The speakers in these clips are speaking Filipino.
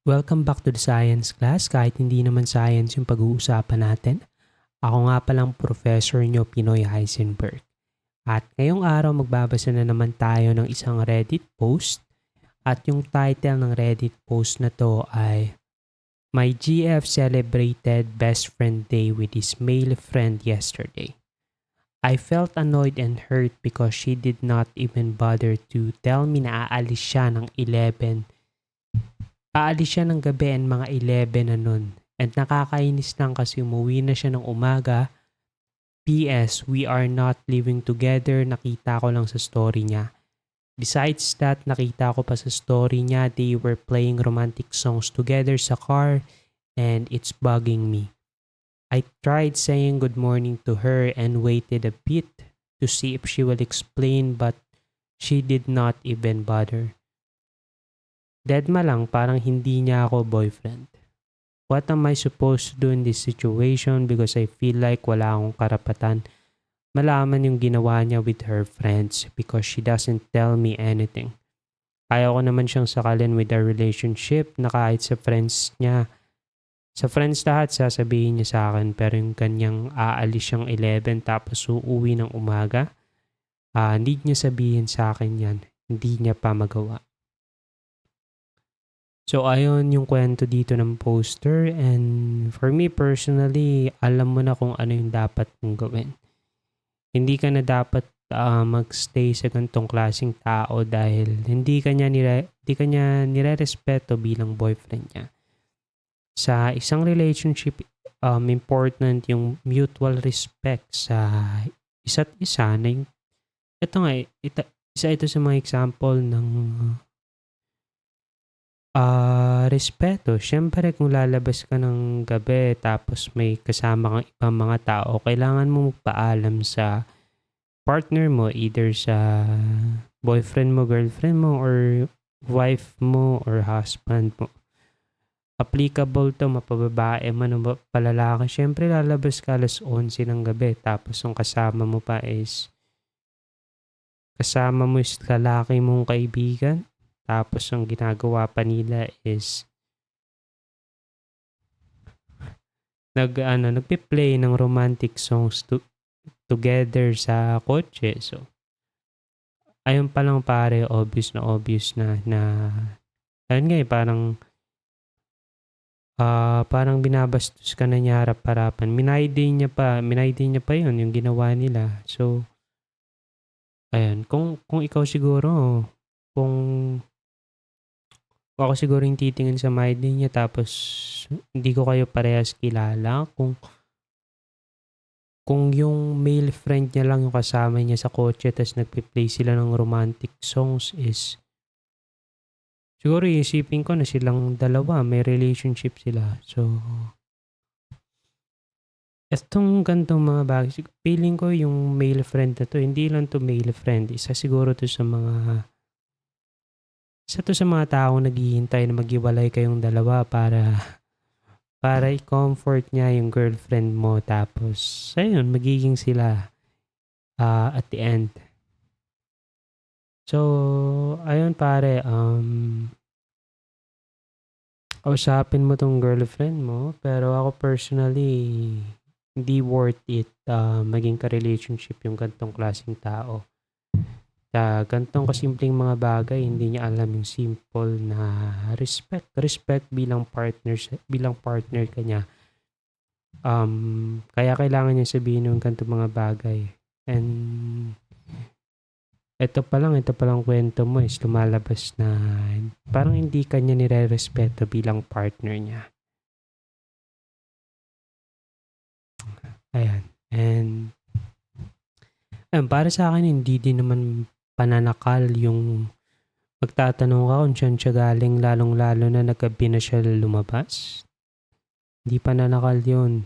Welcome back to the science class. Kahit hindi naman science yung pag-uusapan natin. Ako nga palang professor nyo, Pinoy Heisenberg. At ngayong araw magbabasa na naman tayo ng isang Reddit post. At yung title ng Reddit post na to ay My GF celebrated best friend day with his male friend yesterday. I felt annoyed and hurt because she did not even bother to tell me na aalis siya ng 11. Aalis siya ng gabi and mga 11 na nun. And nakakainis lang kasi umuwi na siya ng umaga. PS, we are not living together. Nakita ko lang sa story niya. Besides that, nakita ko pa sa story niya they were playing romantic songs together sa car and it's bugging me. I tried saying good morning to her and waited a bit to see if she will explain but she did not even bother. Deadma lang, parang hindi niya ako boyfriend. What am I supposed to do in this situation because I feel like wala akong karapatan malaman yung ginawa niya with her friends because she doesn't tell me anything. Ayaw ko naman siyang sakalin with our relationship na kahit sa friends niya. Sa friends lahat sasabihin niya sa akin pero yung kanyang aalis siyang 11 tapos uuwi ng umaga, hindi niya sabihin sa akin yan. Hindi niya pa magawa. So, ayun yung kwento dito ng poster and for me personally, alam mo na kung ano yung dapat mong gawin. Hindi ka na dapat magstay sa ganitong klaseng tao dahil hindi ka niya nire-respeto bilang boyfriend niya. Sa isang relationship, important yung mutual respect sa isa't isa na yung, isa ito sa mga example ng respeto. Siyempre kung lalabas ka ng gabi tapos may kasama kang ibang mga tao, kailangan mo magpaalam sa partner mo, either sa boyfriend mo, girlfriend mo, or wife mo, or husband mo. Applicable to, mapababae man o palalaki. Siyempre lalabas ka alas 11 ng gabi tapos yung kasama mo is lalaki mong kaibigan. Tapos ang ginagawa pa nila is nagpe-play ng romantic songs together sa kotse. So, ayun pa lang pare, obvious na ayun nga parang binabastos ka na niya harap-harapan. Minayday niya pa yun, yung ginawa nila. So, ayun, kung ikaw siguro, kung ako siguro yung titingin sa mind niya tapos hindi ko kayo parehas kilala. Kung yung male friend niya lang yung kasama niya sa kotse tapos nagpe-play sila ng romantic songs is siguro isipin ko na silang dalawa, may relationship sila. So, etong gantong mga bagay, feeling ko yung male friend na to, hindi lang to male friend. Isa to sa mga taong naghihintay na maghiwalay kayong dalawa para i-comfort niya yung girlfriend mo tapos ayun magiging sila at the end. So ayun pare, kausapin mo tong girlfriend mo pero ako personally hindi worth it maging ka-relationship yung gantong klaseng tao. Gantong kasimpleng mga bagay, hindi niya alam yung simple na respect bilang partner ka niya. Kaya kailangan niya sabihin yung gantong mga bagay. And ito pa lang kwento mo is lumalabas na parang hindi ka niya nire-respeto bilang partner niya. Ayan. And para sa akin, hindi din naman pananakal yung magtatanong ka kung saan siya galing, lalong-lalo na naggabi na siya lumabas. Hindi pananakal yun.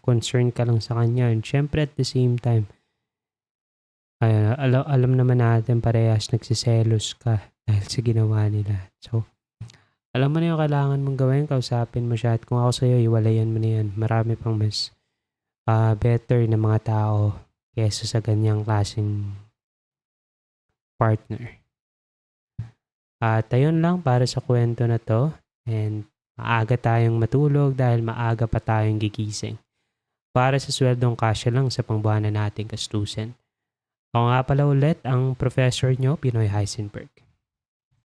Concern ka lang sa kanya. And syempre at the same time, alam naman natin parehas nagsiselos ka dahil sa ginawa nila. So, alam mo na yung kailangan mong gawin, kausapin mo siya. At kung ako sa'yo, iwalayan mo na yan. Marami pang mas better na mga tao kesa sa ganyang klaseng partner. At ayun lang para sa kwento na to. and maaga tayong matulog dahil maaga pa tayong gigising. Para sa sweldong kasya lang sa pangbuwanan nating gastusin. Ako nga pala ulit ang professor nyo, Pinoy Heisenberg.